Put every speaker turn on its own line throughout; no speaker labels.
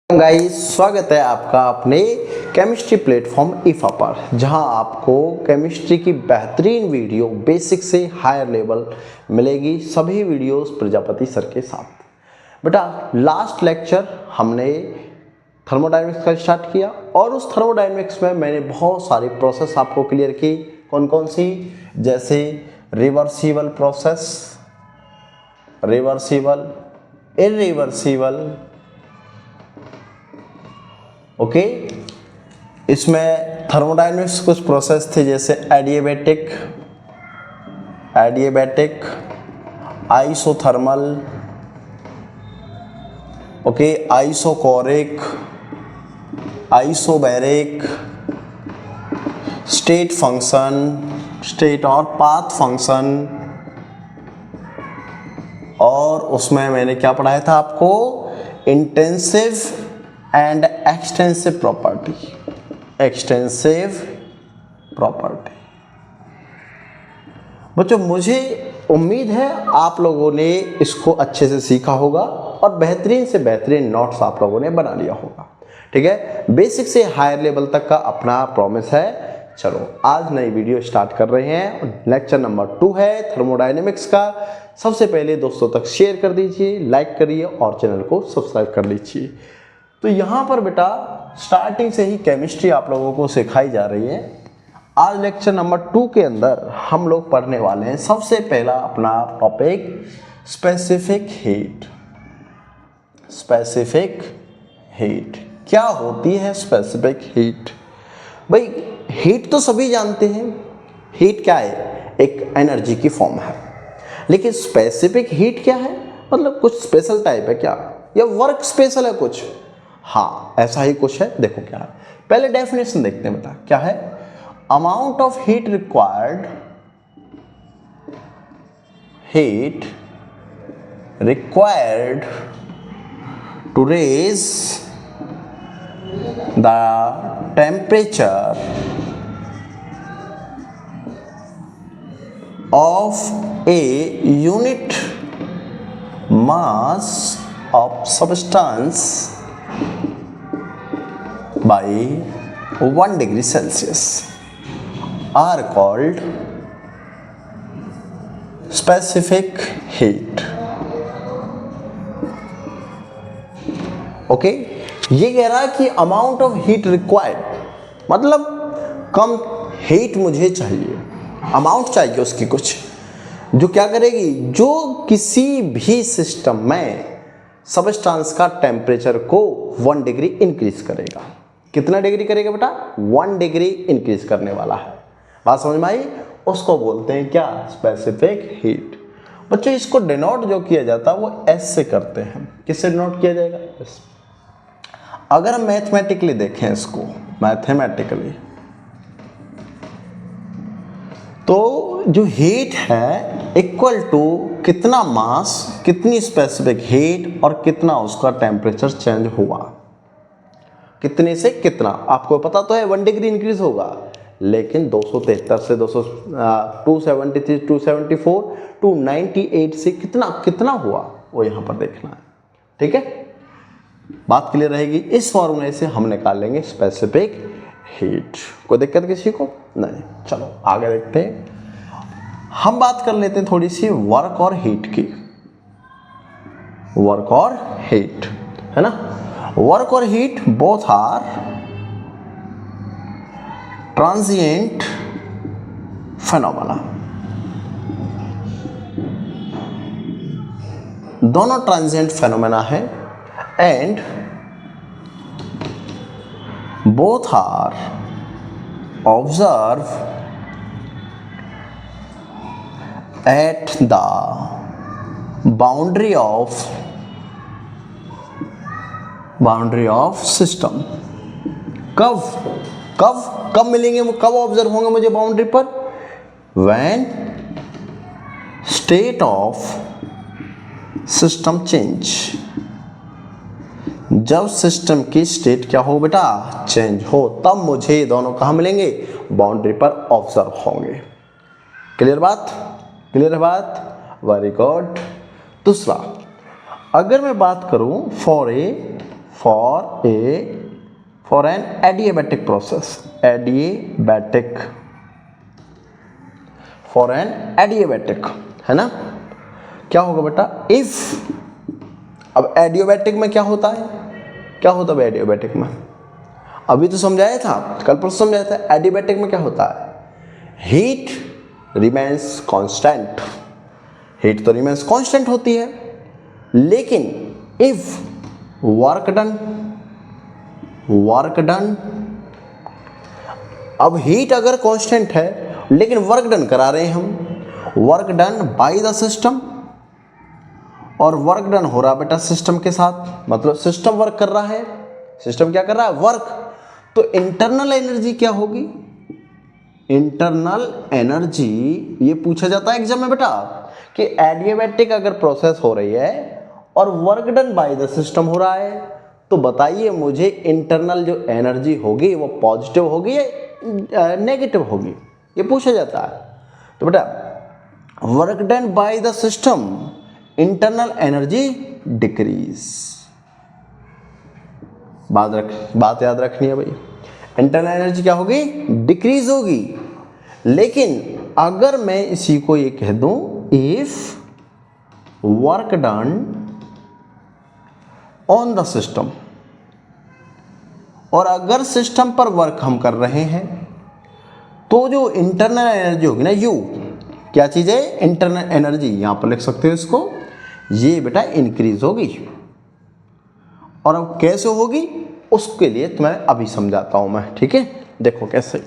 Guys, स्वागत है आपका अपने केमिस्ट्री प्लेटफॉर्म ईफा पर, जहां आपको केमिस्ट्री की बेहतरीन वीडियो बेसिक से हायर लेवल मिलेगी। सभी वीडियोस प्रजापति सर के साथ। बेटा, लास्ट लेक्चर हमने थर्मोडायनेमिक्स का स्टार्ट किया और उस थर्मोडायनेमिक्स में मैंने बहुत सारी प्रोसेस आपको क्लियर की। कौन कौन सी? जैसे reversible process, reversible, irreversible. Okay, इसमें थर्मोडायनेमिक्स कुछ प्रोसेस थे जैसे adiabatic, isothermal, okay, isochoric, isobaric, state function, state और पाथ फंक्शन। और उसमें मैंने क्या पढ़ाया था आपको? Intensive and extensive property, extensive property. बच्चों, मुझे उम्मीद है आप लोगों ने इसको अच्छे से सीखा होगा और बेहतरीन से बेहतरीन नोट्स आप लोगों ने बना लिया होगा। ठीक है, बेसिक से हायर लेवल तक का अपना प्रॉमिस है। चलो, आज नई वीडियो स्टार्ट कर रहे हैं। लेक्चर नंबर 2 है थर्मोडायनेमिक्स का। सबसे पहले दोस्तों तक शेयर कर दीजिए, लाइक करिए और चैनल को सब्सक्राइब कर लीजिए। तो यहाँ पर बेटा स्टार्टिंग से ही केमिस्ट्री आप लोगों को सिखाई जा रही है। आज लेक्चर नंबर 2 के अंदर हम लोग पढ़ने वाले हैं सबसे पहला अपना topic specific heat. Specific heat क्या होती है? स्पेसिफिक हीट, भाई हीट तो सभी जानते हैं। हीट क्या है? एक एनर्जी की फॉर्म है। लेकिन स्पेसिफिक हीट क्या है? मतलब कुछ स्पेशल टाइप है क्या, या वर्क स्पेशल है कुछ? हाँ, ऐसा ही कुछ है। देखो क्या है, पहले डेफिनेशन देखते हैं बेटा। क्या है? Amount of heat required, heat required to raise the temperature of a unit mass of substance by 1 degree Celsius are called specific heat. Okay, ये कह रहा है कि अमाउंट ऑफ हीट रिक्वायर्ड मतलब कम हीट मुझे चाहिए, अमाउंट चाहिए उसकी कुछ, जो क्या करेगी, जो किसी भी सिस्टम में सबस्टांस का टेम्परेचर को 1 डिग्री इंक्रीज करेगा। कितना डिग्री करेगा बेटा? 1 डिग्री इंक्रीज करने वाला है। बात समझ में आई? उसको बोलते हैं क्या? Specific heat. बच्चों, इसको डिनोट जो किया जाता है वो एस से करते हैं। किससे डिनोट किया जाएगा? एस। अगर हम मैथमेटिकली देखें इसको, मैथमेटिकली, तो जो हीट है इक्वल टू कितना मास, कितनी स्पेसिफिक हीट और कितना उसका टेम्परेचर चेंज हुआ। कितने से कितना आपको पता तो है, 1 डिग्री इंक्रीज होगा। लेकिन 273 से 273, 274, 298 से कितना कितना हुआ वो यहाँ पर देखना है। ठीक है, बात क्लियर रहेगी। इस फॉर्मूले से हम निकाल लेंगे स्पेसिफिक हीट। कोई दिक्कत किसी को? नहीं। चलो आगे देखते हैं। हम बात कर लेते हैं थोड़ी सी वर्क और हीट की। वर्क और हीट, है ना? वर्क और heat both are transient phenomena. दोनों ट्रांजिएंट फेनोमेना है and both are observed at the boundary of system। कब मिलेंगे, कब ऑब्जर्व होंगे मुझे बाउंड्री पर? when state of system change, जब सिस्टम की स्टेट क्या हो बेटा? चेंज हो, तब मुझे दोनों कहाँ मिलेंगे? बाउंड्री पर ऑब्जर्व होंगे। क्लियर बात? क्लियर है बात? Very good. दूसरा, अगर मैं बात करूं for a for an adiabatic process, for an adiabatic, है ना। क्या होगा बेटा, इफ, अब एडियाबैटिक में क्या होता है, क्या होता है एडियाबैटिक में, अभी तो समझाया था, कल परसों समझाया था। एडियाबैटिक में क्या होता है, हीट रिमेन्स कांस्टेंट, हीट तो रिमेन्स कांस्टेंट होती है, लेकिन इफ वर्क डन, अब हीट अगर कांस्टेंट है लेकिन वर्क डन करा रहे हैं हम, work done by the system, और वर्क डन हो रहा बेटा सिस्टम के साथ, मतलब सिस्टम वर्क कर रहा है, सिस्टम क्या कर रहा है, वर्क। तो इंटरनल एनर्जी क्या होगी, इंटरनल एनर्जी, ये पूछा जाता है एग्जाम में बेटा कि एडियाबैटिक अगर प्रोसेस हो रही है और work done by the system हो रहा है, तो बताइए मुझे इंटरनल जो एनर्जी होगी वो पॉजिटिव होगी या नेगेटिव होगी, ये पूछा जाता है। तो बेटा work done by the system, internal energy decrease, बात याद रखनी है भाई, इंटरनल एनर्जी क्या होगी, डिक्रीज होगी। लेकिन अगर मैं इसी को ये कह दूं, if work done on the system, और अगर सिस्टम पर वर्क हम कर रहे हैं तो जो इंटरनल एनर्जी होगी ना, यू क्या चीज है, इंटरनल एनर्जी, यहां पर लिख सकते हो इसको, ये बेटा इंक्रीज होगी। और अब कैसे होगी उसके लिए तुम्हें अभी समझाता हूं मैं, ठीक है। देखो कैसे,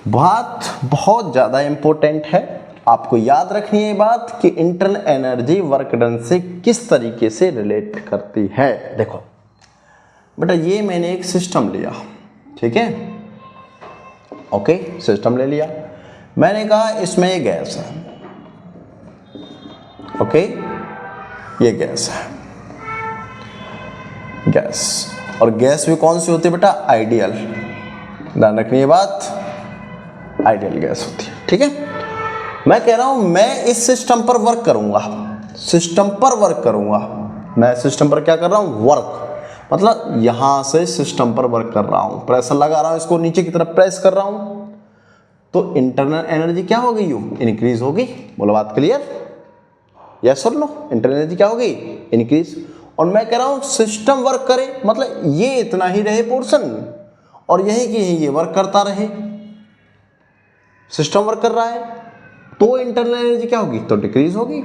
बात बहुत ज्यादा इंपॉर्टेंट है, आपको याद रखनी है बात कि इंटरनल एनर्जी वर्क डन से किस तरीके से रिलेट करती है। देखो बेटा ये मैंने एक सिस्टम लिया, ठीक है, ओके, सिस्टम ले लिया, मैंने कहा इसमें ये गैस है, ओके, ये गैस है, गैस, और गैस भी कौन सी होती है बेटा, आइडियल, ध्यान रखनी है बात, आइडियल गैस होती है, ठीक है। मैं कह रहा हूं मैं इस सिस्टम पर वर्क करूंगा, सिस्टम पर वर्क करूंगा, मैं सिस्टम पर क्या कर रहा हूं, वर्क, मतलब यहां से सिस्टम पर वर्क कर रहा हूं, प्रेशर लगा रहा हूं, इसको नीचे की तरफ प्रेस कर रहा हूं, तो इंटरनल एनर्जी क्या होगी, यू इंक्रीज होगी। बोलो बात क्लियर, यस और नो, इंटरनल एनर्जी क्या होगी, इंक्रीज। और मैं कह रहा हूं सिस्टम वर्क करे, मतलब ये इतना ही रहे पोर्शन और यही की ये वर्क करता रहे, सिस्टम वर्क कर रहा है, तो इंटरनल एनर्जी क्या होगी, तो डिक्रीज होगी।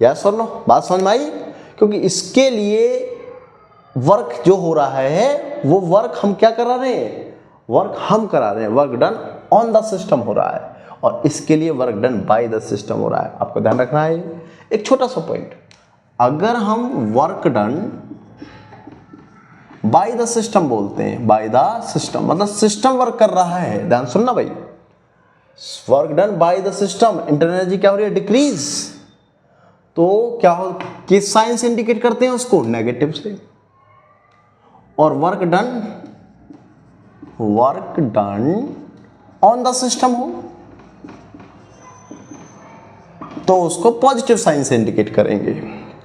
यस और नो, बात समझ में आई। क्योंकि इसके लिए वर्क जो हो रहा है वो वर्क हम क्या करा रहे हैं, वर्क हम करा रहे हैं, work done on the system हो रहा है, और इसके लिए work done by the system हो रहा है। आपको ध्यान रखना है एक छोटा सा पॉइंट, अगर हम work done by the system बोलते हैं, बाय द सिस्टम मतलब सिस्टम वर्क कर रहा है, ध्यान सुनना भाई, work done by the system, internal energy क्या हो रही है, डिक्रीज। तो क्या हो, किस साइन से इंडिकेट करते हैं उसको, नेगेटिव से। और work done on the system हो तो उसको पॉजिटिव साइन से इंडिकेट करेंगे,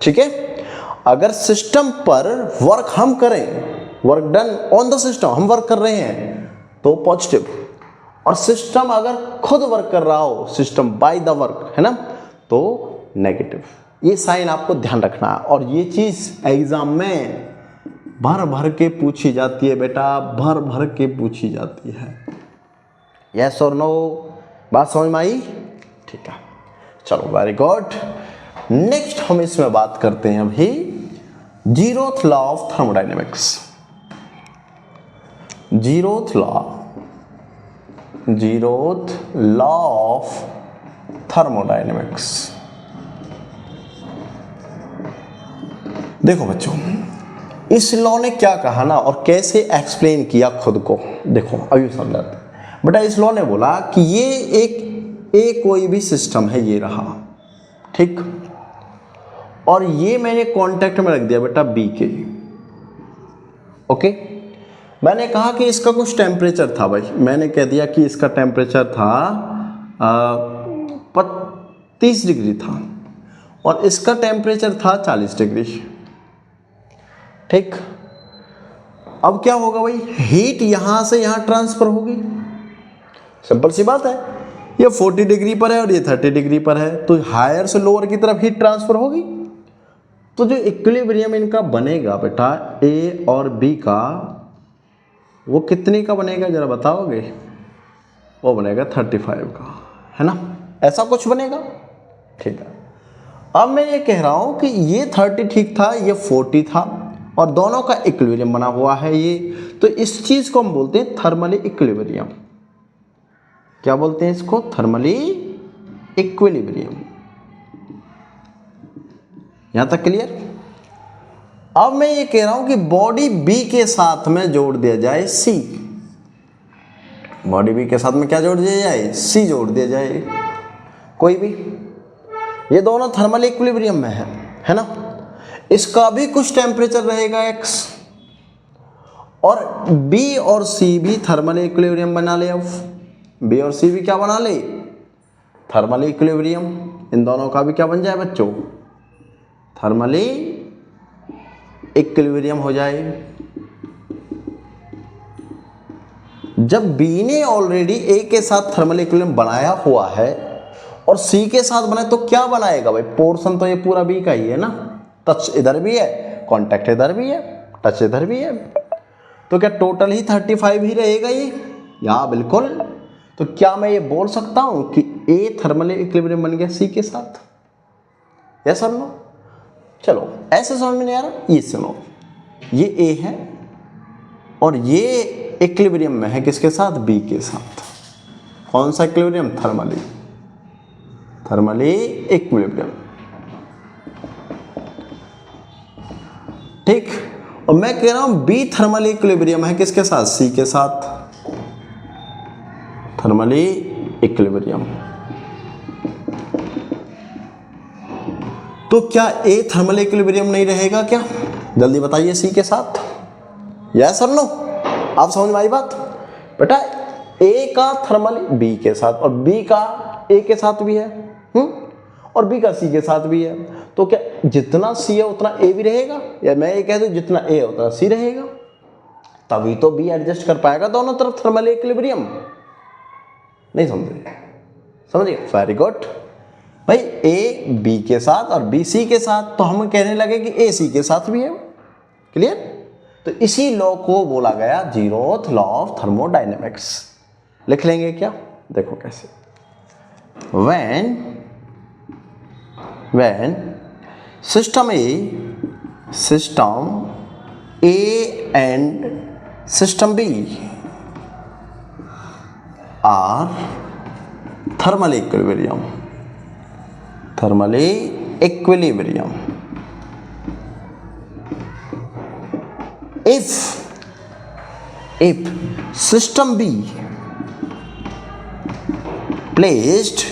ठीक है। अगर सिस्टम पर वर्क हम करें, work done on the system, हम वर्क कर रहे हैं तो पॉजिटिव, और सिस्टम अगर खुद वर्क कर रहा हो, सिस्टम बाय द वर्क, है ना, तो नेगेटिव। ये साइन आपको ध्यान रखना है, और ये चीज एग्जाम में भर भर के पूछी जाती है बेटा, भर भर के पूछी जाती है। यस और नो, बात समझ में आई, ठीक है, चलो वेरी गुड। नेक्स्ट हम इसमें बात करते हैं अभी zeroth law of thermodynamics. Zeroth law of thermodynamics. देखो बच्चों, इस लॉ ने क्या कहा ना और कैसे एक्सप्लेन किया खुद को, देखो अभी समझाते हैं बेटा। इस लॉ ने बोला कि ये एक कोई भी सिस्टम है, ये रहा, ठीक, और ये मैंने कांटेक्ट में रख दिया बेटा बी के, ओके। मैंने कहा कि इसका कुछ टेम्परेचर था भाई, मैंने कह दिया कि इसका टेम्परेचर था 35 डिग्री था, और इसका टेम्परेचर था 40 डिग्री, ठीक, अब क्या होगा भाई, हीट यहां से यहां ट्रांसफर होगी, सिंपल सी बात है। ये 40 डिग्री पर है और ये 30 डिग्री पर है, तो हायर से लोअर की तरफ हीट ट्रांसफर होगी। तो जो इक्विलिब्रियम इनका बनेगा बेटा ए और बी का, वो कितने का बनेगा जरा बताओगे? वो बनेगा 35 का, है ना, ऐसा कुछ बनेगा। ठीक है, अब मैं ये कह रहा हूं कि ये 30 ठीक था, ये 40 था, और दोनों का इक्विलिब्रियम बना हुआ है ये, तो इस चीज को हम बोलते हैं थर्मली इक्विलिब्रियम। क्या बोलते हैं इसको? Thermally equilibrium. यहां तक क्लियर? अब मैं ये कह रहा हूं कि बॉडी बी के साथ में जोड़ दिया जाए सी, बॉडी बी के साथ में क्या जोड़ दिया जाए? सी जोड़ दिया जाए, कोई भी, ये दोनों थर्मल इक्विलिब्रियम में है ना। इसका भी कुछ टेम्परेचर रहेगा x, और बी और सी भी थर्मल इक्विलिब्रियम बना ले। अब बी और सी भी क्या बना ले? Thermal equilibrium. इन दोनों का भी क्या बन जाए बच्चों? थर्मली इक्विलिब्रियम हो जाए। जब बी ने ऑलरेडी ए के साथ थर्मल इक्विलिब्रियम बनाया हुआ है और सी के साथ बनाए, तो क्या बनाएगा भाई? पोर्शन तो ये पूरा बी का ही है ना, टच इधर भी है, कांटेक्ट इधर भी है, टच इधर भी है, तो क्या टोटल ही 35 ही रहेगा ये? या बिल्कुल। तो क्या मैं ये बोल सकता हूं कि ए थर्मल इक्विलिब्रियम बन गया सी के साथ? यस और नो? चलो ऐसे समझ में नहीं आ रहा, ये सुनो, ये ए है और ये इक्विलिब्रियम में है किसके साथ? बी के साथ। कौन सा इक्विलिब्रियम? Thermally equilibrium. ठीक, और मैं कह रहा हूं बी थर्मली इक्विलिब्रियम है किसके साथ? सी के साथ, थर्मली इक्विलिब्रियम। तो क्या ए थर्मल इक्विलिब्रियम नहीं रहेगा क्या? जल्दी बताइए, सी के साथ। यस और नो? आप समझ में आई बात? बेटा ए का थर्मल बी के साथ और बी का ए के साथ भी है, और बी का सी के साथ भी है, तो क्या जितना सी है उतना ए भी रहेगा? या मैं ये कह दूं जितना ए है उतना सी रहेगा? तभी तो बी एडजस्ट कर पाएगा दोनों तरफ थर्मल इक्विलिब्रियम। नहीं समझे? समझिए, वेरी गुड। भाई ए बी के साथ और बी सी के साथ, तो हम कहने लगे कि ए सी के साथ भी है। क्लियर? तो इसी लॉ को बोला गया जीरोथ लॉ ऑफ थर्मोडायनेमिक्स। लिख लेंगे क्या? देखो कैसे। when system A and system B are thermally equilibrium, if system B placed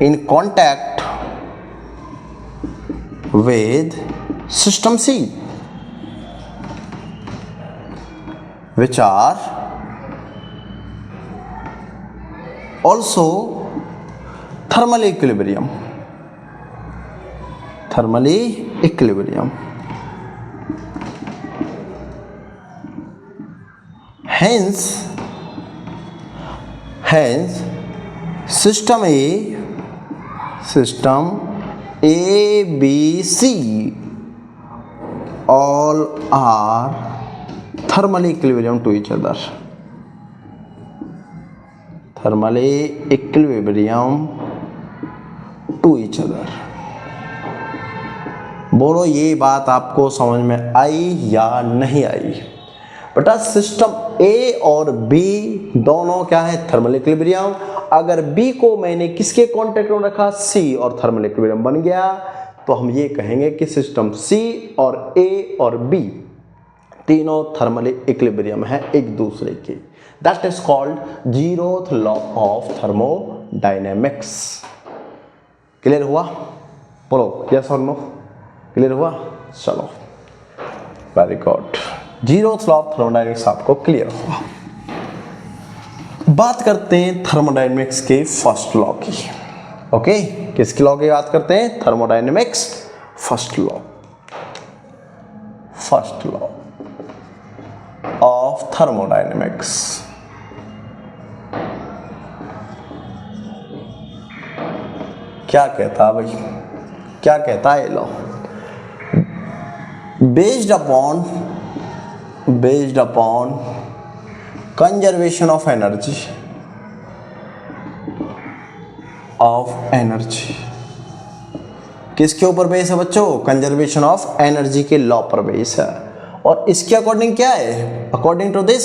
in contact with system C, which are also thermally equilibrium. Hence system A, B, C all are thermally equilibrium to each other. बोलो ये बात आपको समझ में आई या नहीं आई? बेटा system ए और बी दोनों क्या है? Thermal equilibrium. अगर बी को मैंने किसके कांटेक्ट में रखा? सी, और थर्मल इक्विलिब्रियम बन गया, तो हम ये कहेंगे कि सिस्टम सी और ए और बी तीनों थर्मल इक्विलिब्रियम है एक दूसरे के। That is called zeroth law of thermodynamics. Clear हुआ? बोलो यस और नो? क्लियर हुआ? चलो very good. Zeroth law of thermodynamics आपको क्लियर हुआ। बात करते हैं थर्मोडायनेमिक्स के फर्स्ट लॉ की। ओके, किसकी लॉ की बात करते हैं? Thermodynamics first law of thermodynamics. क्या कहता है भाई, क्या कहता है law? Based upon conservation of energy. किसके ऊपर बेस है बच्चों? कंजर्वेशन ऑफ एनर्जी के लॉ पर बेस है। और इसके अकॉर्डिंग क्या है? According to this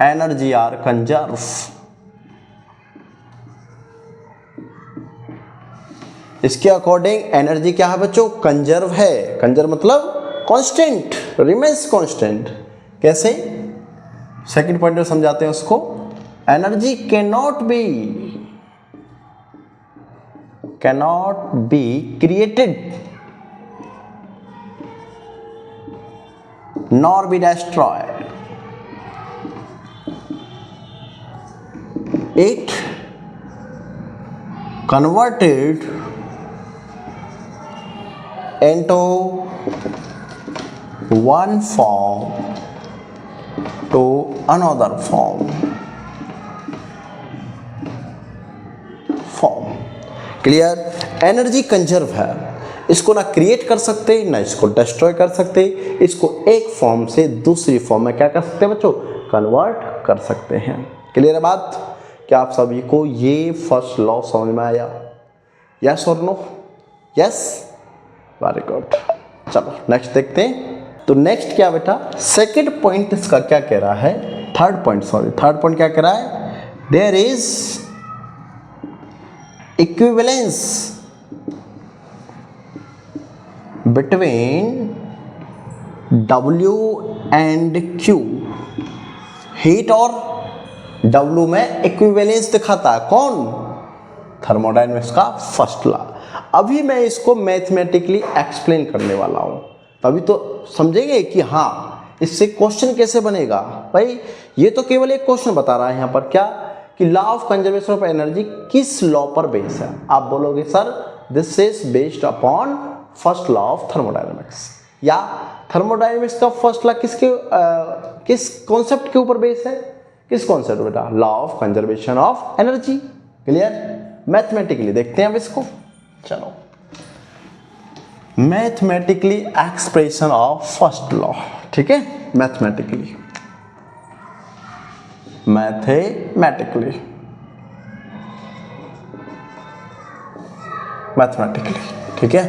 energy are conserve. इसके अकॉर्डिंग एनर्जी क्या है बच्चों? कंजर्व है। कंजर्व मतलब कांस्टेंट, रिमेन्स कांस्टेंट। कैसे? सेकंड पॉइंट में समझाते हैं उसको। Energy cannot be created nor be destroyed. It converted into one form to another form. Clear? Energy conserve है, इसको ना क्रिएट कर सकते ना इसको डिस्ट्रॉय कर सकते, इसको एक फॉर्म से दूसरी फॉर्म में क्या कर सकते हैं बच्चों? कन्वर्ट कर सकते हैं। क्लियर है बात? क्या आप सभी को ये फर्स्ट लॉ समझ में आया? यस और नो? Yes, very good. चलो नेक्स्ट देखते हैं। तो नेक्स्ट क्या बेटा, सेकंड पॉइंट इसका क्या कह रहा है? थर्ड पॉइंट क्या कह रहा है? There is equivalence between W and Q। Heat और W में इक्विवेलेंस दिखाता है कौन? थर्मोडायनेमिक्स का फर्स्ट लॉ। अभी मैं इसको मैथमेटिकली एक्सप्लेन करने वाला हूं, तभी तो समझेंगे कि हाँ इससे क्वेश्चन कैसे बनेगा। भाई ये तो केवल एक क्वेश्चन बता रहा है यहाँ पर, क्या कि law of conservation of energy किस लॉ पर बेस है। आप बोलोगे sir this is based upon first law of thermodynamics, या थर्मोडायनेमिक्स का फर्स्ट लॉ किस कॉन्सेप्ट के ऊपर बेस है? किस कॉन्सेप्ट बेटा? Law of conservation of energy. Clear? Mathematically देखते हैं अब इसको। चलो mathematically expression of first law. ठीक है, मैथमेटिकली ठीक है।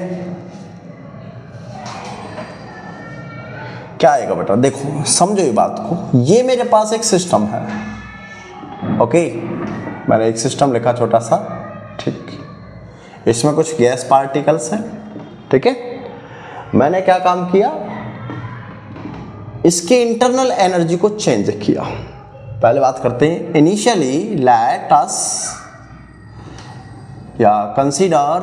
क्या आएगा बेटा? देखो समझो ये बात को। ये मेरे पास एक सिस्टम है, ओके, मैंने एक सिस्टम लिखा छोटा सा, ठीक। इसमें कुछ गैस पार्टिकल्स हैं, ठीक है। मैंने क्या काम किया? इसके इंटरनल एनर्जी को चेंज किया। पहले बात करते हैं इनिशियली लेट अस या कंसीडर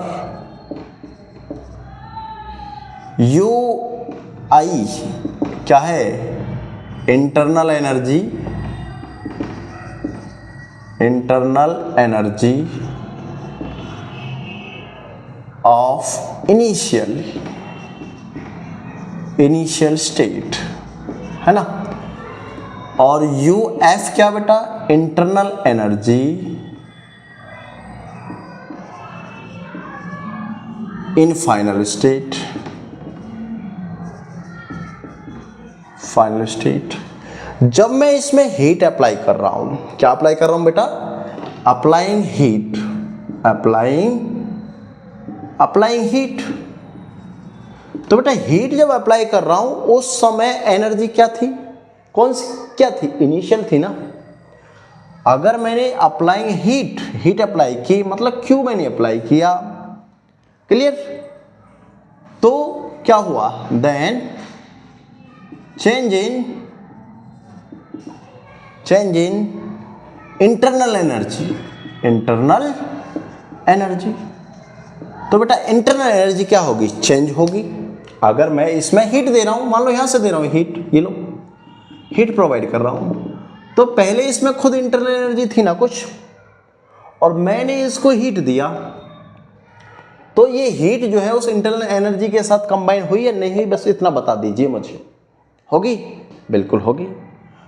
यू आई क्या है? Internal energy of initial state है ना। और यू एफ क्या बेटा? Internal energy in final state. जब मैं इसमें हीट अप्लाई कर रहा हूं, क्या अप्लाई कर रहा हूं बेटा? Applying heat. तो बेटा हीट जब अप्लाई कर रहा हूं उस समय एनर्जी क्या थी? क्या थी? इनिशियल थी ना। अगर मैंने अप्लाइंग हीट अप्लाई की, मतलब क्यों मैंने अप्लाई किया, क्लियर? तो क्या हुआ? Then change in internal energy. तो बेटा इंटरनल एनर्जी क्या होगी? चेंज होगी। अगर मैं इसमें हीट दे रहा हूं, मान लो यहां से दे रहा हूं हीट, ये लो हीट प्रोवाइड कर रहा हूं, तो पहले इसमें खुद इंटरनल एनर्जी थी ना कुछ, और मैंने इसको हीट दिया, तो ये हीट जो है उस इंटरनल एनर्जी के साथ कंबाइन हुई या नहीं हुई, बस इतना बता दीजिए मुझे। होगी? बिल्कुल होगी।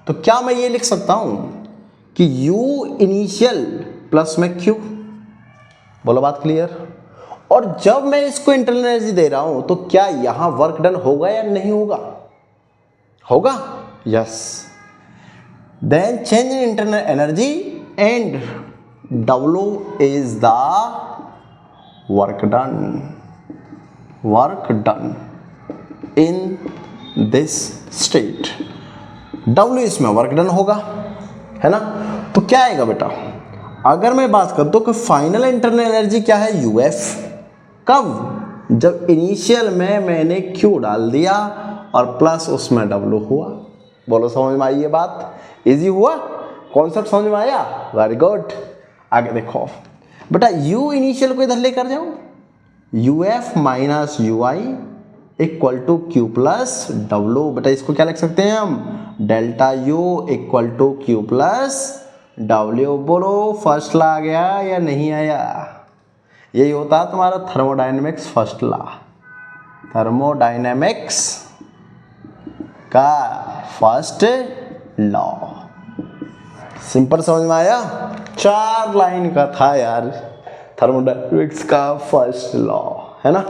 तो क्या मैं ये लिख सकता हूं कि U इनिशियल प्लस में Q? बोलो बात क्लियर। और जब मैं इसको इंटरनल एनर्जी दे रहा हूं तो क्या यहां वर्क डन होगा या नहीं होगा? होगा, yes. Then change in internal energy and W is the work done in this state. W इसमें वर्क डन होगा, है ना। तो क्या आएगा बेटा, अगर मैं बात करता हूं कि फाइनल इंटरनल एनर्जी क्या है, UF। कब? जब इनिशियल में मैंने Q डाल दिया और प्लस उसमें W हुआ। बोलो समझ में आई ये बात? इजी हुआ? कॉन्सेप्ट समझ में आया? Very good. आगे देखो बेटा, U इनिशियल को इधर लेकर जाओ, UF minus UI equal to Q plus W। बेटा इसको क्या लिख सकते हैं हम, delta U equal to Q plus W। बोलो फर्स्ट लॉ आ गया या नहीं आया? यही होता है तुम्हारा थर्मोडायनेमिक्स फर्स्ट लॉ, थर्मोडायनेमिक्स का फर्स्ट लॉ। सिंपल समझ में आया? 4 लाइन का था यार, थर्मोडायनेमिक्स का फर्स्ट लॉ, है ना।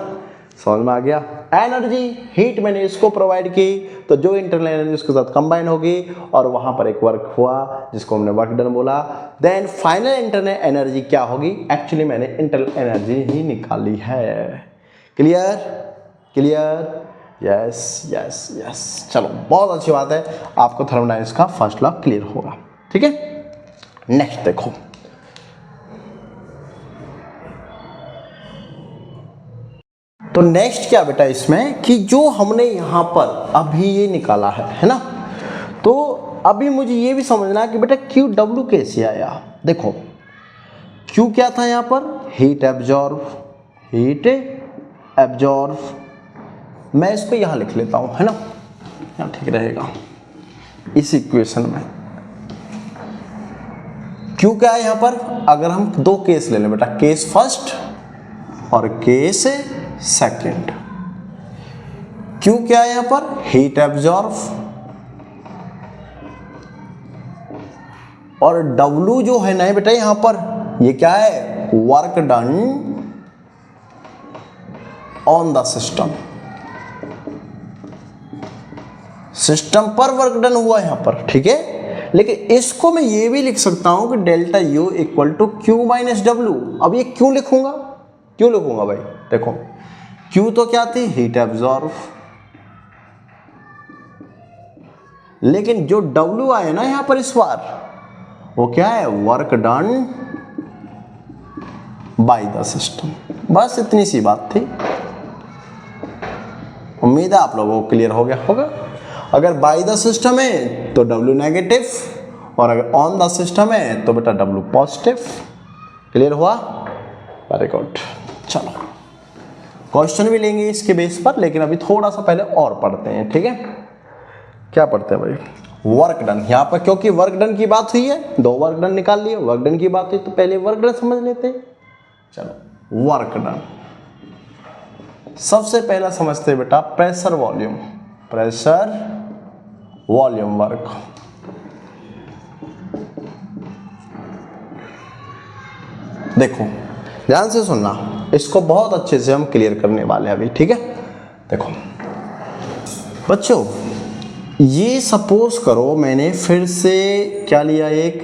समझ में आ गया? एनर्जी हीट मैंने इसको प्रोवाइड की, तो जो इंटरनल एनर्जी उसके साथ कंबाइन होगी और वहां पर एक वर्क हुआ जिसको हमने वर्क डन बोला। देन फाइनल इंटरनल एनर्जी क्या होगी, एक्चुअली मैंने इंटरनल एनर्जी ही निकाली है। Clear? Clear? Yes yes yes. चलो बहुत अच्छी बात है, आपको थर्मोडायनेमिक्स का फर्स्ट लॉ क्लियर होगा। ठीक है, नेक्स्ट देखो। तो नेक्स्ट क्या बेटा इसमें कि जो हमने यहां पर अभी ये निकाला है ना, तो अभी मुझे ये भी समझना है कि बेटा QW कैसे आया। देखो Q क्या था यहां पर, हीट एब्जॉर्ब, हीट एब्जॉर्ब। मैं इसको यहां लिख लेता हूं, है ना, यहां ठीक रहेगा इस इक्वेशन में। Q क्या है यहां पर, अगर हम 2 केस ले लें बेटा, केस फर्स्ट और केस सेकंड। Q क्या है यहां पर, हीट एब्जॉर्ब, और W जो है ना बेटा यहां पर, ये क्या है, work done on the system. System पर वर्क डन हुआ यहां पर, ठीक है। लेकिन इसको मैं ये भी लिख सकता हूं कि delta U equal to Q minus W। अब ये क्यों लिखूंगा, क्यों लिखूंगा भाई, देखो Q तो क्या थी, हीट एब्जॉर्ब, लेकिन जो W आया ना यहां पर इस बार, वो क्या है, work done by the system. बस इतनी सी बात थी, उम्मीद है आप लोगों को क्लियर हो गया होगा। अगर बाय द सिस्टम है तो W नेगेटिव, और अगर ऑन द सिस्टम है तो बेटा W पॉजिटिव। क्लियर हुआ? Very good. चलो क्वेश्चन भी लेंगे इसके बेस पर, लेकिन अभी थोड़ा सा पहले और पढ़ते हैं, ठीक है। क्या पढ़ते हैं भाई, वर्क डन। यहाँ पर क्योंकि वर्क डन की बात हुई है, 2 वर्क डन निकाल लिए, वर्क डन की बात हुई तो पहले वर्क डन समझ लेते हैं। चलो वर्क डन सबसे पहला समझते हैं बेटा, pressure volume, pressure volume work. देखो ध्यान से सुनना, इसको बहुत अच्छे से हम क्लियर करने वाले हैं अभी, ठीक है। देखो बच्चों, ये सपोज करो मैंने फिर से क्या लिया, एक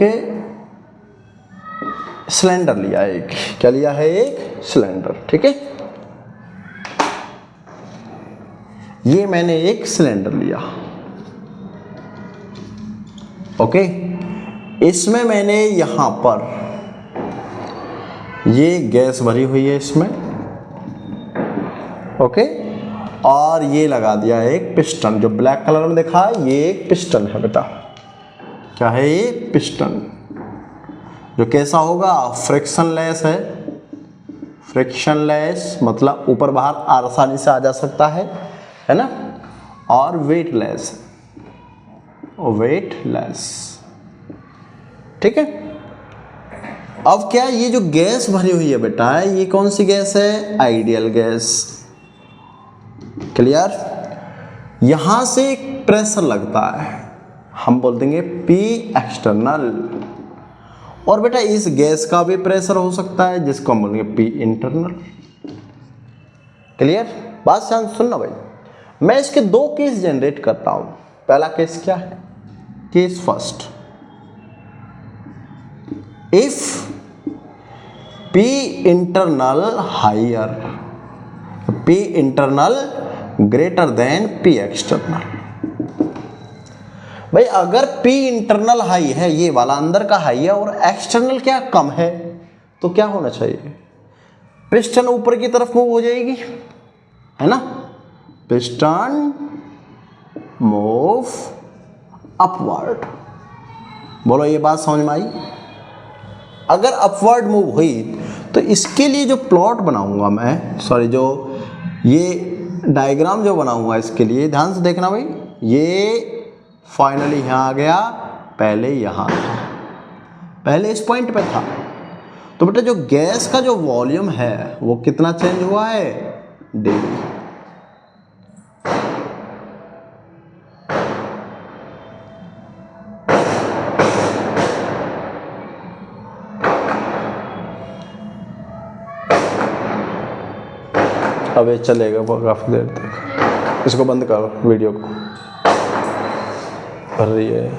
सिलेंडर लिया, एक क्या लिया है, एक सिलेंडर, ठीक है। ये मैंने एक सिलेंडर लिया, ओके। इसमें मैंने यहां पर ये गैस भरी हुई है इसमें, ओके, और ये लगा दिया एक पिस्टन, जो ब्लैक कलर में देखा है ये एक पिस्टन है बेटा। क्या है ये, पिस्टन, जो कैसा होगा, फ्रिक्शनलेस है। फ्रिक्शनलेस मतलब ऊपर बाहर आसानी से आ जा सकता है ना, और वेटलेस, वेटलेस, ठीक है। अब क्या ये जो गैस भरी हुई है बेटा, ये कौन सी गैस है? Ideal gas. क्लियर? यहां से एक प्रेशर लगता है, हम बोल देंगे पी एक्सटर्नल। और बेटा इस गैस का भी प्रेशर हो सकता है, जिसको हम बोलेंगे पी इंटरनल। क्लियर? बात ध्यान सुनना भाई, मैं इसके दो केस जनरेट करता हूं। पहला केस क्या है? Case first, if P internal higher, P internal greater than P external. भाई अगर P इंटरनल हाई है, ये वाला अंदर का हाई है, और एक्सटर्नल क्या कम है, तो क्या होना चाहिए? पिस्टन ऊपर की तरफ मूव हो जाएगी, है ना? Piston move upward. बोलो ये बात समझ में आई? अगर अपवर्ड मूव हुई तो इसके लिए जो प्लॉट बनाऊंगा मैं, सॉरी जो ये डायग्राम जो बनाऊंगा इसके लिए, ध्यान से देखना भाई, ये फाइनली यहां आ गया, पहले यहां था, पहले इस पॉइंट पे था। तो बेटा जो गैस का जो वॉल्यूम है वो कितना चेंज हुआ है? डेवी। अब ये चलेगा काफी देर तक, इसको बंद करो वीडियो को, कर रही है।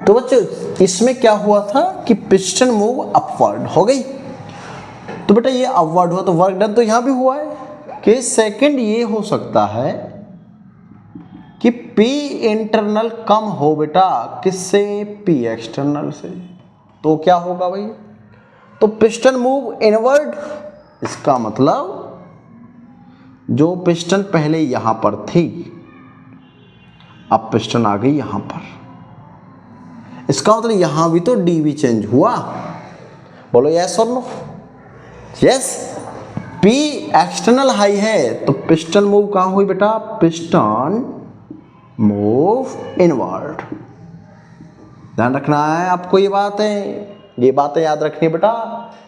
तो बच्चों इसमें क्या हुआ था कि पिस्टन मूव अपवर्ड हो गई, तो बेटा ये अपवर्ड हुआ तो वर्क डन तो यहां भी हुआ है। कि सेकंड ये हो सकता है कि P इंटरनल कम हो बेटा, किससे? P एक्सटर्नल से। तो क्या होगा भाई? तो पिस्टन मूव इनवर्ड, इसका मतलब जो पिस्टन पहले यहां पर थी, अब पिस्टन आ गई यहां पर, इसका मतलब यहां भी तो डीवी चेंज हुआ। बोलो यस और no? Yes. P external high है तो पिस्टन मूव कहां हुई बेटा? Piston move inward. ध्यान रखना है आपको, ये बातें याद रखनी है बेटा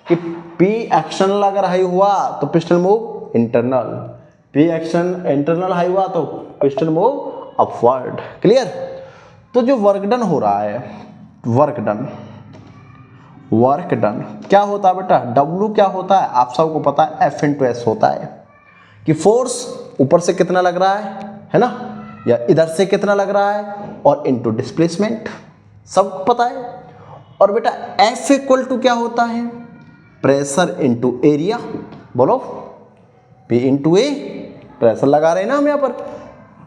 कि पी एक्सटर्नल अगर हाई हुआ तो piston move internal, P external internal high हुआ तो पिस्टन मूव अपवर्ड। क्लियर? तो जो वर्क डन हो रहा है, वर्क डन क्या होता है बेटा? W क्या होता है? आप सबको पता है, F इंटू एस होता है कि फोर्स ऊपर से कितना लग रहा है ना, या इधर से कितना लग रहा है, और इनटू डिस्प्लेसमेंट, सबको पता है। और बेटा F इक्वल टू क्या होता है? Pressure into area. बोलो P इंटू ए, प्रेशर लगा रहे हैं ना हम यहां पर।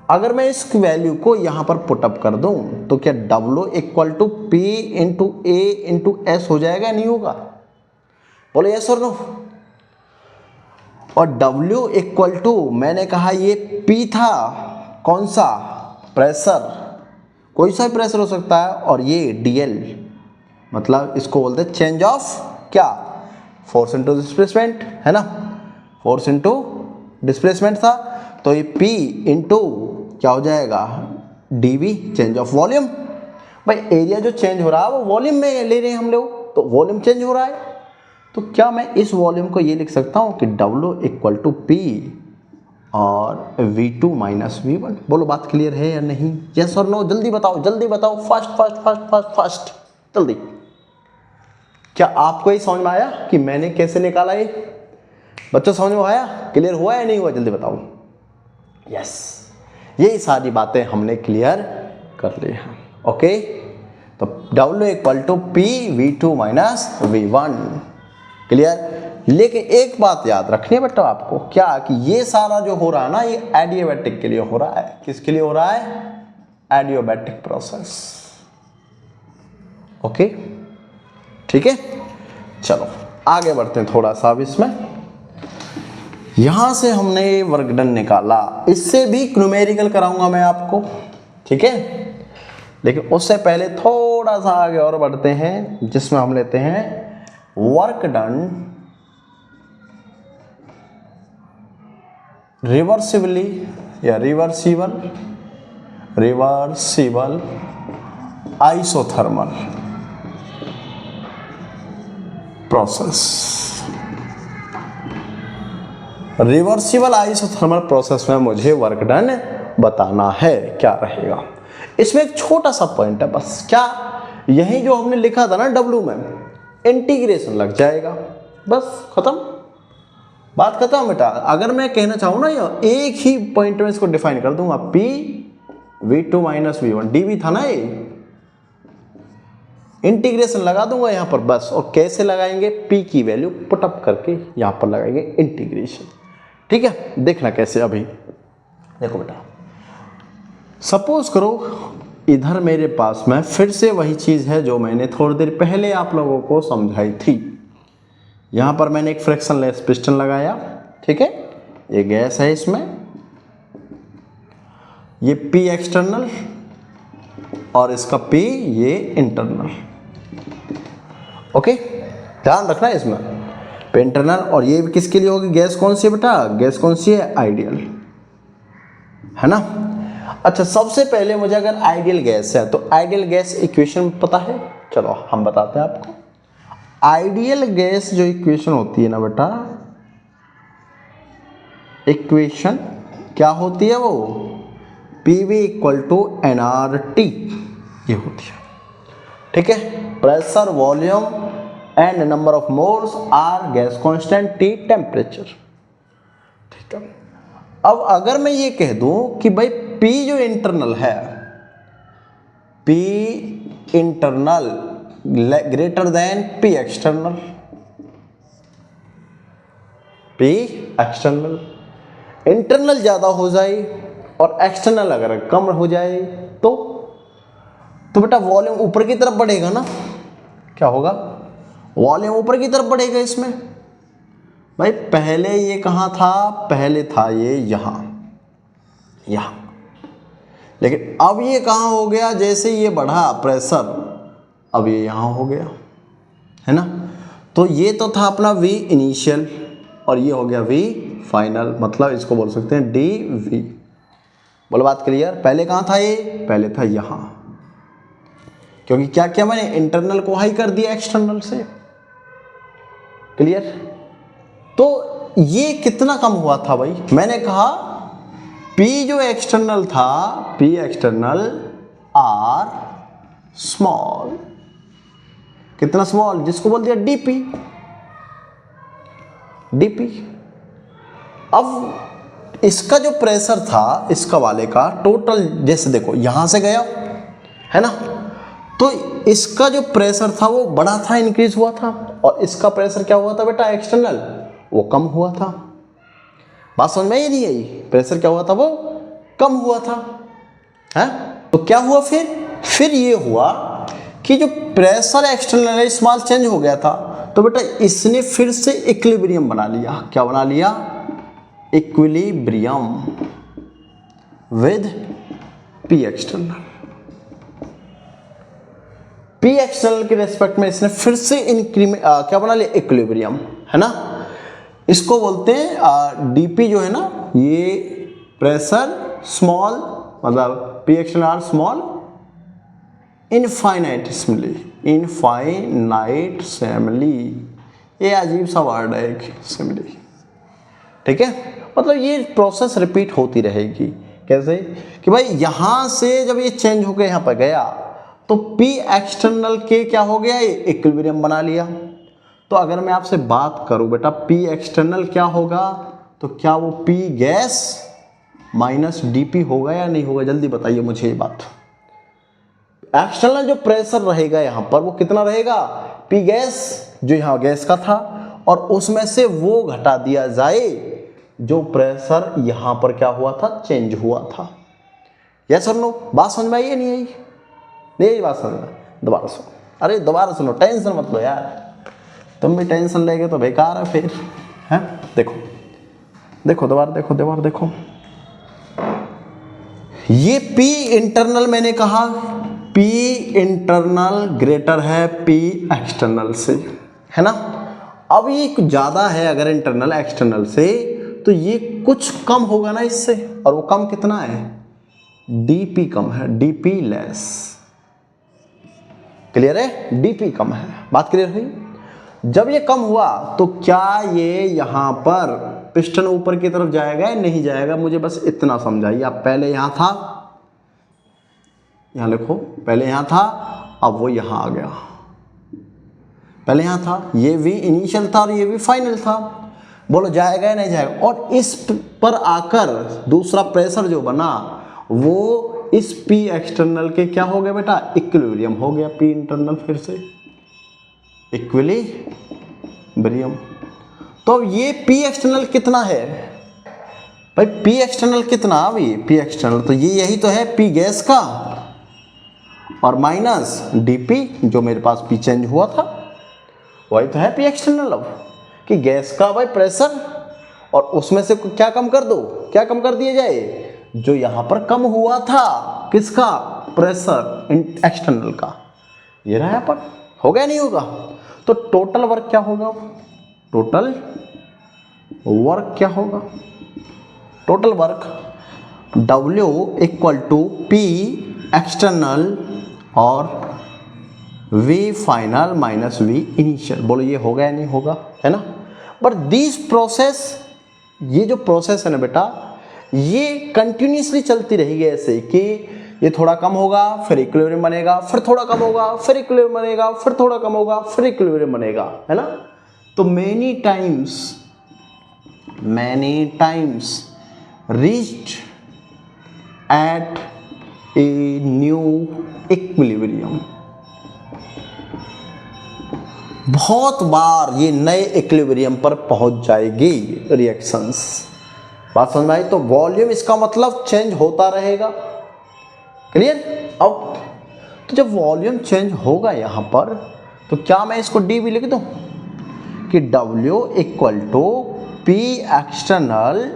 अगर मैं इस वैल्यू को यहां पर पुटअप कर दूं तो क्या W equal to P into A into S हो जाएगा? नहीं होगा? बोलो यस और नो? और W इक्वल टू, मैंने कहा ये P था, कौन सा? प्रेशर, कोई सा प्रेशर हो सकता है, और ये DL, मतलब इसको बोलते हैं चेंज ऑफ क्या? फोर्स इंटू डिस्प्लेसमेंट, है ना? फोर्स इंटू डिस्प्लेसमेंट था, तो ये P इंटू क्या हो जाएगा? DV, change of volume. भाई एरिया जो चेंज हो रहा है वो वॉल्यूम में ले रहे हैं हम लोग, तो वॉल्यूम चेंज हो रहा है। तो क्या मैं इस वॉल्यूम को ये लिख सकता हूं कि W इक्वल टू P और V2 माइनस V1? बोलो बात क्लियर है या नहीं? यस और नो? जल्दी बताओ, जल्दी बताओ, फास्ट, जल्दी। क्या आपको ये समझ में आया कि मैंने कैसे निकाला ये? बच्चों समझ में आया? क्लियर हुआ या नहीं हुआ? जल्दी बताओ। यस, यही सारी बातें हमने क्लियर कर ली हैं। ओके, तो W equal to P V2 minus V1। Clear? लेकिन एक बात याद रखनी है बेटा आपको, क्या कि ये सारा जो हो रहा है ना, ये एडियाबैटिक के लिए हो रहा है। किसके लिए हो रहा है? Adiabatic process. ओके, ठीक है, चलो आगे बढ़ते हैं थोड़ा सा अब इसमें। यहां से हमने वर्क डन निकाला, इससे भी न्यूमेरिकल कराऊंगा मैं आपको, ठीक है? लेकिन उससे पहले थोड़ा सा आगे और बढ़ते हैं, जिसमें हम लेते हैं वर्क डन रिवर्सिबली या reversible isothermal. Process, reversible isothermal process में मुझे वर्क डन बताना है, क्या रहेगा। इसमें एक छोटा सा पॉइंट है बस, क्या यही जो हमने लिखा था ना W में, इंटीग्रेशन लग जाएगा, बस खत्म, बात खत्म बेटा। अगर मैं कहना चाहूँ ना, एक ही पॉइंट में इसको डिफाइन कर दूंगा, P V2 minus V1 dV था ना, ये इंटीग्रेशन लगा दूंगा यहां पर बस। और कैसे लगाएंगे, P की वैल्यू पुटअप करके यहां पर लगाएंगे इंटीग्रेशन, ठीक है। देखना कैसे, अभी देखो बेटा, सपोज करो इधर मेरे पास में फिर से वही चीज है जो मैंने थोड़ी देर पहले आप लोगों को समझाई थी। यहां पर मैंने एक फ्रिक्शनलेस पिस्टन लगाया, ठीक है, ये गैस है, इसमें ये P एक्सटर्नल और इसका P ये इंटरनल, ओके, ध्यान रखना इसमें P इंटरनल। और ये किसके लिए होगी, गैस कौन सी है बेटा, गैस कौन सी है, आइडियल, है ना। अच्छा, सबसे पहले मुझे अगर आइडियल गैस है तो आइडियल गैस इक्वेशन पता है, चलो हम बताते हैं आपको। आइडियल गैस जो इक्वेशन होती है ना बेटा, इक्वेशन क्या होती है वो, PV इक्वल टू nRT, ये होती है, ठीक है। Pressure, volume and number of moles are gas constant, T temperature, ठीक है। अब अगर मैं ये कह दूं कि भाई P जो इंटरनल है, P internal greater than P external, P external, internal ज्यादा हो जाए और एक्सटर्नल अगर कम हो जाए तो बेटा वॉल्यूम ऊपर की तरफ बढ़ेगा ना, क्या होगा, वॉल्यूम ऊपर की तरफ बढ़ेगा। इसमें भाई पहले ये कहाँ था, पहले था ये यहाँ, लेकिन अब ये कहाँ हो गया, जैसे ये बढ़ा प्रेशर, अब ये यहाँ हो गया, है ना। तो ये तो था अपना V इनिशियल और ये हो गया V फाइनल, मतलब इसको बोल सकते हैं DV। बोलो बात क्लियर, पहले कहाँ था ये, पहले था यहाँ, क्योंकि क्या किया मैंने, इंटरनल को हाई कर दिया एक्सटर्नल से, क्लियर। तो ये कितना कम हुआ था भाई, मैंने कहा P जो एक्सटर्नल था, P एक्सटर्नल आर स्मॉल, कितना स्मॉल, जिसको बोल दिया DP। अब इसका जो प्रेशर था, इसका वाले का टोटल, जैसे देखो यहां से गया, है ना, तो इसका जो प्रेशर था वो बड़ा था, इंक्रीज हुआ था, और इसका प्रेशर क्या हुआ था बेटा, एक्सटर्नल, वो कम हुआ था। बात समझ में ही नहीं आई, प्रेशर क्या हुआ था, वो कम हुआ था, है। तो क्या हुआ फिर ये हुआ कि जो प्रेशर एक्सटर्नल है स्मॉल चेंज हो गया था, तो बेटा इसने फिर से इक्विलिब्रियम बना लिया, क्या बना लिया, equilibrium with P external. P external के रेस्पेक्ट में इसने फिर से इंक्रीमेंट क्या बना लिया, इक्विलिब्रियम, है ना। इसको बोलते हैं DP जो है ना, ये प्रेशर स्मॉल, मतलब P एक्सटर्नल आर स्मॉल, इनफाइनाइटेसिमली, ये अजीब सा वर्ड है एक, सिमली, ठीक है। मतलब ये प्रोसेस रिपीट होती रहेगी, कैसे कि भाई यहां से जब ये चेंज होकर यहां पर गया तो P एक्सटर्नल के क्या हो गया, ये इक्विलिब्रियम बना लिया। तो अगर मैं आपसे बात करूं बेटा P एक्सटर्नल क्या होगा, तो क्या वो P गैस माइनस DP होगा या नहीं होगा, जल्दी बताइए मुझे ये बात। एक्सटर्नल जो प्रेशर रहेगा यहां पर वो कितना रहेगा, P गैस जो यहां गैस का था, और उसमें से वो घटा दिया जाए जो प्रेशर यहां पर क्या हुआ था, चेंज हुआ था। यस और नो, बात समझ में आई नहीं आई, नहीं आई बात समझ में, दोबारा सुनो, अरे दोबारा सुनो, टेंशन मत लो यार, तुम भी टेंशन लेगे तो बेकार है फिर, है। देखो दोबारा देखो, ये P इंटरनल मैंने कहा, P इंटरनल ग्रेटर है P एक्सटर्नल से, है ना। अब ये कुछ ज्यादा है अगर इंटरनल एक्सटर्नल से, तो ये कुछ कम होगा ना इससे, और वो कम कितना है, DP कम है, DP लेस, क्लियर है, DP कम है, बात क्लियर हुई। जब ये कम हुआ तो क्या ये यहाँ पर पिस्टन ऊपर की तरफ जाएगा या नहीं जाएगा, मुझे बस इतना समझाइए आप। पहले यहाँ था, यहाँ लिखो, पहले यहाँ था, अब वो यहाँ आ गया। पहले यहाँ था, ये V इनिशियल था और ये V फाइनल था। बोलो जाएगा या नहीं जाएगा। और इस पर आकर दूसरा प्रेशर जो बना वो इस P एक्सटर्नल के क्या हो गया बेटा, इक्विलिब्रियम हो गया। P इंटरनल फिर से इक्विलिब्रियम। तो ये P एक्सटर्नल कितना है भाई, P एक्सटर्नल कितना अभी, P एक्सटर्नल तो ये यही तो है P गैस का, और माइनस dP जो मेरे पास P चेंज हुआ था वही तो है P एक्सटर्नल। अब कि गैस का भाई प्रेशर, और उसमें से क्या कम कर दो, क्या कम कर दिया जाए, जो यहां पर कम हुआ था, किसका, प्रेशर एक्सटर्नल का, ये रहा यहाँ पर। हो गया नहीं होगा। तो टोटल वर्क क्या होगा, टोटल वर्क क्या होगा, total work W equal to P external और V final minus V initial. बोलो ये होगा या नहीं होगा, है ना। बट दिस प्रोसेस, ये जो प्रोसेस है ना बेटा, ये कंटिन्यूसली चलती रहेगी ऐसे कि ये थोड़ा कम होगा फिर इक्विलिब्रियम बनेगा, फिर थोड़ा कम होगा फिर इक्विलिब्रियम बनेगा, फिर थोड़ा कम होगा फिर इक्विलिब्रियम बनेगा, है ना। तो many times reached eight a new equilibrium. बहुत बार ये नए इक्विलिब्रियम पर पहुंच जाएगी रिएक्शंस। बात समझ में आई। तो वॉल्यूम इसका मतलब चेंज होता रहेगा, क्लियर। अब तो जब वॉल्यूम चेंज होगा यहां पर, तो क्या मैं इसको डी भी लिख दूं कि W equal to P external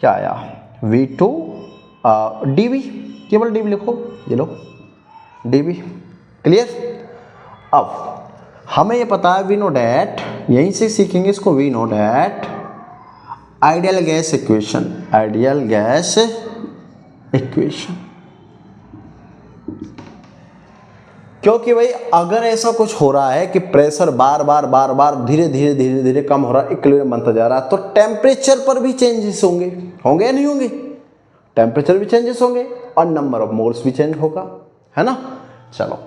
क्या आया, V2 dV, केवल dV लिखो, ये लो dV, क्लियर। अब हमें ये पता है वी नो डैट, यहीं से सीखेंगे इसको, we know that ideal gas equation, ideal gas equation. क्योंकि भाई अगर ऐसा कुछ हो रहा है कि प्रेशर बार बार धीरे धीरे कम हो रहा है, इक्विलिब्रियम बनता जा रहा है, तो टेम्परेचर पर भी चेंजेस होंगे या नहीं होंगे, टेम्परेचर भी चेंजेस होंगे और नंबर ऑफ मोल्स भी चेंज होगा, है ना। चलो,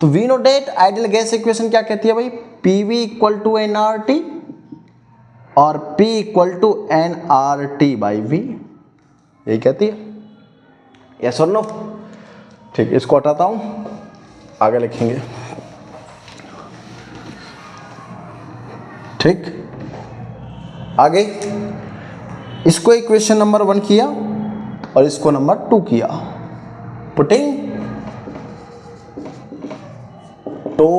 तो we know that ideal gas equation क्या कहती है भाई, PV इक्वल टू nRT और P equal to nRT by V, यही कहती है, यस और नो। ठीक, इसको हटाता हूं, आगे लिखेंगे। ठीक, आगे इसको इक्वेशन नंबर 1 किया और इसको नंबर 2 किया, पुटिंग 2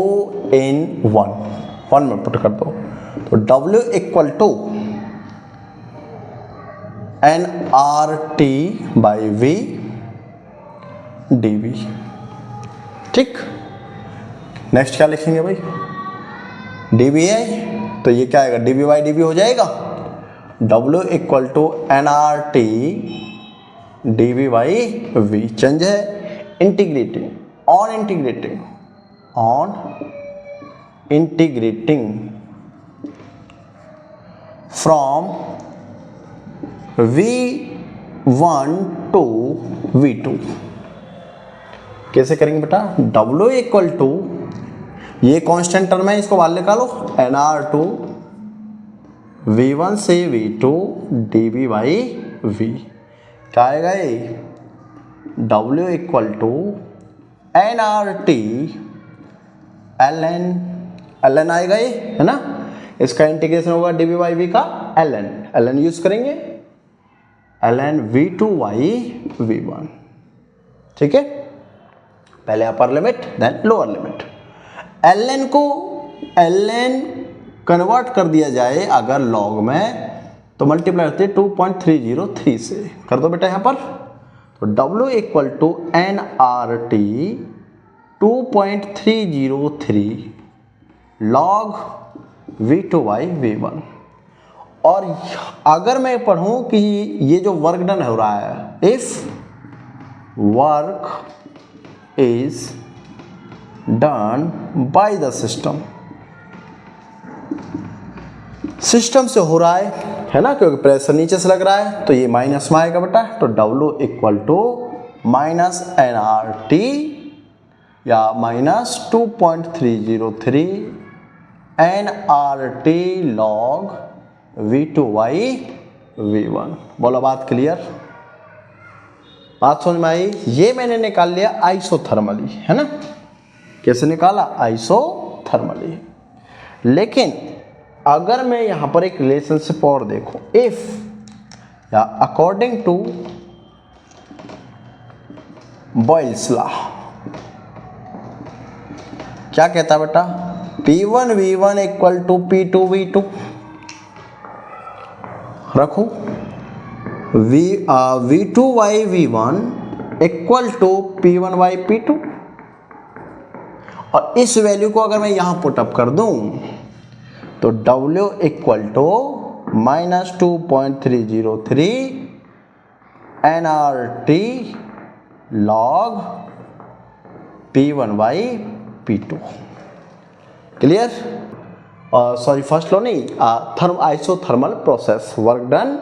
in 1 में पुट कर दो। तो W equal to nRT by V dV। ठीक, नेक्स्ट क्या लिखेंगे भाई, dV है तो ये क्या आएगा, dV बाई dV हो जाएगा। W equal to nRT dV by V, change है, integrating on integrating from V1 to V2। कैसे करेंगे बेटा, W इक्वल टू, ये कांस्टेंट टर्म है, इसको बाहर निकालो, nR2 V1 से V2 dV बाई V, क्या आएगा ये, W equal to nRT ln आएगा ये, है ना। इसका इंटीग्रेशन होगा dV बाई V का ln यूज करेंगे, ln V2 बाई V1। ठीक है, पहले upper limit then lower limit. ln convert कर दिया जाए अगर लॉग में, तो मल्टीप्लाई करते 2.303 से कर दो बेटा यहाँ पर। तो W equal to nRT 2.303 log V2 by V1। और अगर मैं पढ़ूं कि ये जो वर्क डन हो रहा है, if work is done by the system, system से हो रहा है ना, क्योंकि प्रेशर नीचे से लग रहा है तो ये माइनस में आएगा बेटा। तो W equal to minus nRT या माइनस 2.303 nRT log V2/V1। बोलो बात क्लियर, बात समझ में आई। ये मैंने निकाल लिया आइसोथर्मली, है ना। कैसे निकाला? आइसोथर्मली। लेकिन अगर मैं यहां पर एक रिलेशनशिप और देखूं, इफ या अकॉर्डिंग टू बॉयल्स लॉ, क्या कहता है बेटा? P1V1 इक्वल टू P2V2 रखो, V2/V1 इक्वल टू P1/P2। और इस वैल्यू को अगर मैं यहां पुटअप कर दूं तो W equal to minus 2.303 nRT log P1/P2। Clear? Sorry, first law नहीं, isothermal process, work done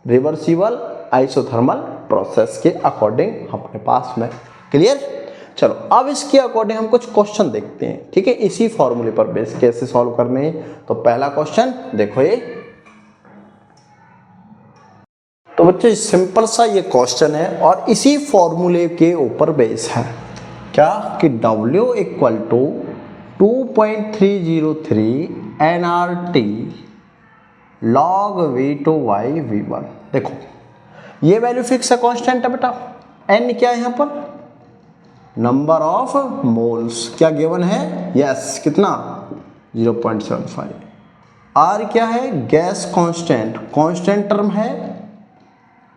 reversible isothermal process के अकॉर्डिंग अपने पास में। क्लियर? चलो अब इसके अकॉर्डिंग हम कुछ क्वेश्चन देखते हैं, ठीक है, इसी फॉर्मूले पर बेस कैसे सॉल्व करने हैं। तो पहला क्वेश्चन देखो ये, तो बच्चे सिंपल सा ये क्वेश्चन है और इसी फॉर्मूले के ऊपर बेस है। क्या कि W equal to 2.303 nRT log V2/V1। देखो ये वैल्यू फिक्स है, कांस्टेंट है बेटा। n क्या है यहाँ पर? Number of moles. क्या गिवन है? यस, कितना? 0.75। r क्या है? गैस कांस्टेंट, कांस्टेंट टर्म है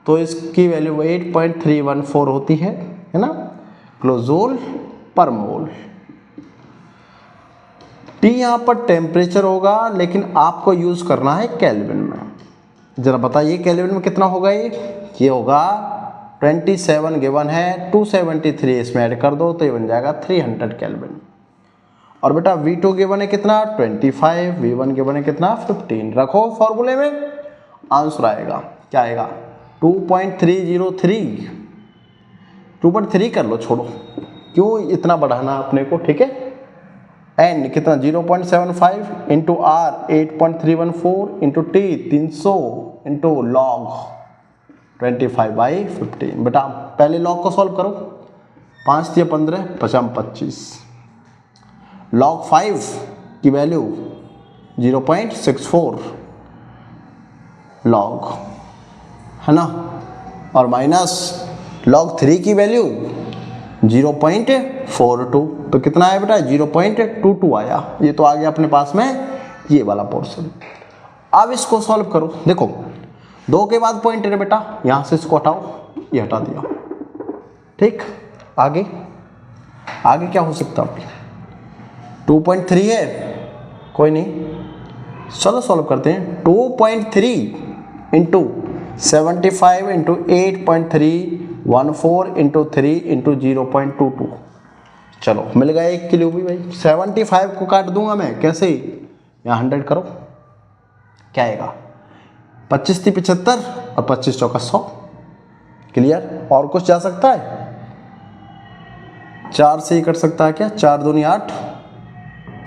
तो इसकी वैल्यू 8.314 होती है ना, किलोजूल पर मोल। T यहाँ पर टेम्परेचर होगा, लेकिन आपको यूज करना है केल्विन में। जरा बताइए केल्विन में कितना होगा? ये होगा 27 गिवन है, 273 इसमें ऐड कर दो तो ये बन जाएगा 300 केल्विन। और बेटा V2 गिवन है कितना? 25, V1 गिवन है कितना? 15। रखो फॉर्मूले में, आंसर आएगा। क्या आएगा? 2.303। 2.3 कर लो, छोड़ो, क्यों इतना बढ़ाना अपने को, ठीक है। n कितना? 0.75 into R 8.314 into T 300 into log 25/15। बेटा पहले log को सॉल्व करो, 5 × 15 = 25। log 5 की वैल्यू 0.64 log, है ना, और माइनस log 3 की वैल्यू 0.42। तो कितना आया बेटा? 0.22 आया। ये तो आ गया अपने पास में ये वाला पोर्शन। अब इसको सॉल्व करो। देखो 2 के बाद पॉइंट है बेटा, यहां से इसको हटाओ, ये हटा दिया, ठीक। आगे आगे क्या हो सकता है? 2.3 है, कोई नहीं, चलो सॉल्व करते हैं। 2.3 इंटू 75 इंटू 8.314 इंटू 3 इंटू 0.22। चलो मिल गया 1 किलो भी भाई। 75 को काट दूंगा मैं, कैसे? यहाँ 100 करो, क्या आएगा? 25 × 75 और 25 × 4 = 100। क्लियर? और कुछ जा सकता है? 4 से ही कट सकता है क्या? 4 दूनी 8,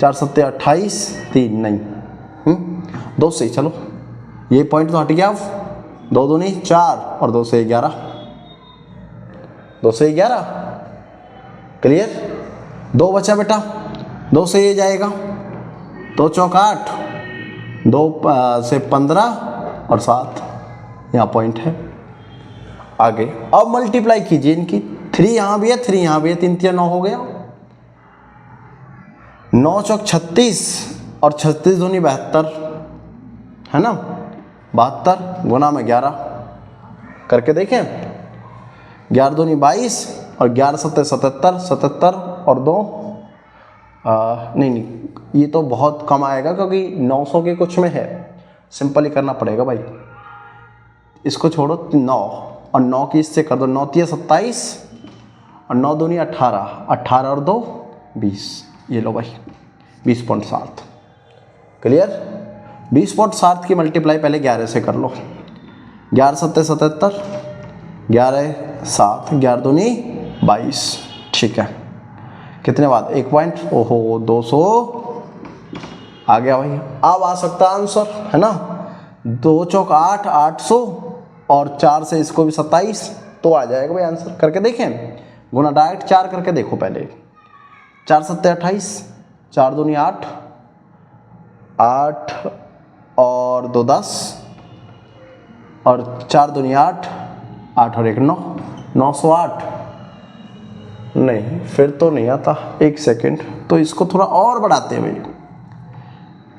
4 7 28, 3 नहीं, 2 से ही। चलो ये पॉइंट तो हट गया। अब 2 दूनी 4 और 2 से 11, 2 से 11। क्लियर? 2 बचा बेटा, 2 से ये जाएगा, 2 × 4 = 8, 2 से 15 और 7, यहाँ पॉइंट है। आगे अब मल्टीप्लाई कीजिए इनकी, 3 यहाँ भी है, 3 यहाँ भी है, 3 × 3 = 9 हो गया। 9 × 4 = 36 और 36 दूनी 72, है ना, 72 गुना में 11 करके देखें। 11 दूनी 22 और 11 7 77, 77 और 2 नहीं, ये तो बहुत कम आएगा क्योंकि 900 के कुछ में है, सिंपल ही करना पड़ेगा भाई। इसको छोड़ो, 9 और 9 की इससे कर दो, 9 × 3 = 27 और 9 दूनी 18, 18 और 2 20। ये लो भाई 20.7। क्लियर। 20.7 की मल्टीप्लाई पहले 11 से कर लो। 11 सत्ते 77, 11 7, 11 दूनी 22। ठीक है, कितने बाद 1 पॉइंट, ओहो 200 आ गया भाई। अब आ सकता आंसर, है ना। 2 चौक 8, 800 और 4 से इसको भी 27, तो आ जाएगा भाई आंसर। करके देखें, गुना डायरेक्ट 4 करके देखो पहले। 4 सत्ते 28, 4 दूनी 8, 8 और 2 10 और 4 दूनी 8, 8 और 1 9, 908। नहीं फिर तो नहीं आता, 1 सेकेंड, तो इसको थोड़ा और बढ़ाते हैं भाई,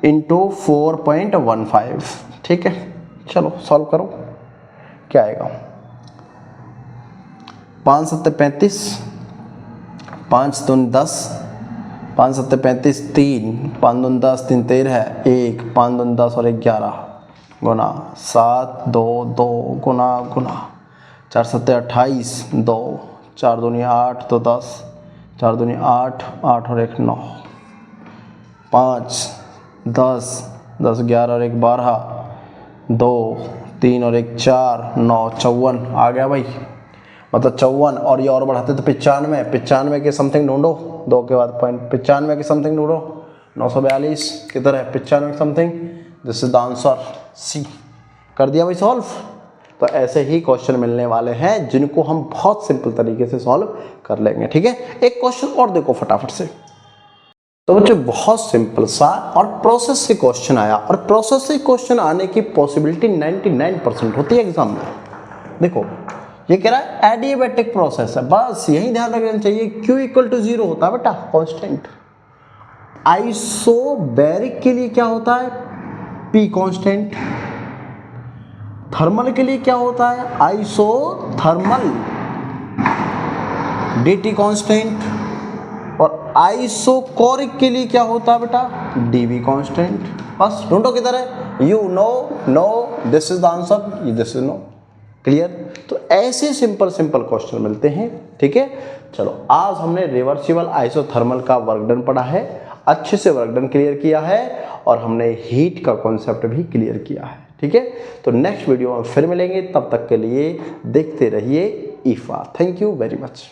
इंटू 4.15। ठीक है, चलो सॉल्व करो, क्या आएगा। 5 सत्ते 35, 5 दूनी 10, 5 सत्ते 35, 3, 5 दूनी 10, 3 13, 1, 5 दूनी 10 और 1 11, गुना 7 2 2 गुना गुना 4 सत्ते 28, 2, 4 दूनी 8, 2 10, 4 दूनी 8, 8 और 1 9, 5 10, 10 11 और 1 12, 2 3 और 1 4, 9 54 आ गया भाई। मतलब 54, और ये और बढ़ाते तो 95, 95 के समथिंग ढूंढो, 2 के बाद पॉइंट, 95 के समथिंग ढूंढो, 942 किधर है 95 के something, this is the answer C. कर दिया भाई सॉल्व। तो ऐसे ही क्वेश्चन मिलने वाले हैं जिनको हम बहुत सिंपल तरीके से सॉल्व कर लेंगे। ठीक है, एक क्वेश्चन और देखो फटाफट से। तो बच्चों बहुत सिंपल सा और प्रोसेस से क्वेश्चन आया, और प्रोसेस से क्वेश्चन आने की पॉसिबिलिटी 99% होती है एग्जाम में। देखो ये कह रहा है एडियाबैटिक प्रोसेस है, बस यही ध्यान रखना चाहिए। Q = 0 होता है बेटा, कांस्टेंट। आइसोबैरिक के लिए क्या होता है, P कांस्टेंट। थर्मल के लिए क्या होता है, आइसोथर्मल, dt कांस्टेंट। और आइसोकोरिक के लिए क्या होता है बेटा, dV कांस्टेंट। बस ढूंढो किधर है, you know this is the answer, this is no. Clear. तो ऐसे सिंपल क्वेश्चन मिलते हैं। ठीक है, चलो आज हमने रिवर्सिबल आइसोथर्मल का वर्कडन पढ़ा है, अच्छे से वर्कडन क्लियर किया है, और हमने हीट का कॉन्सेप्ट भी क्लियर किया है। ठीक है, तो नेक्स्ट वीडियो में फिर मिलेंगे, तब तक के लिए देखते रहिए ईफा। Thank you very much.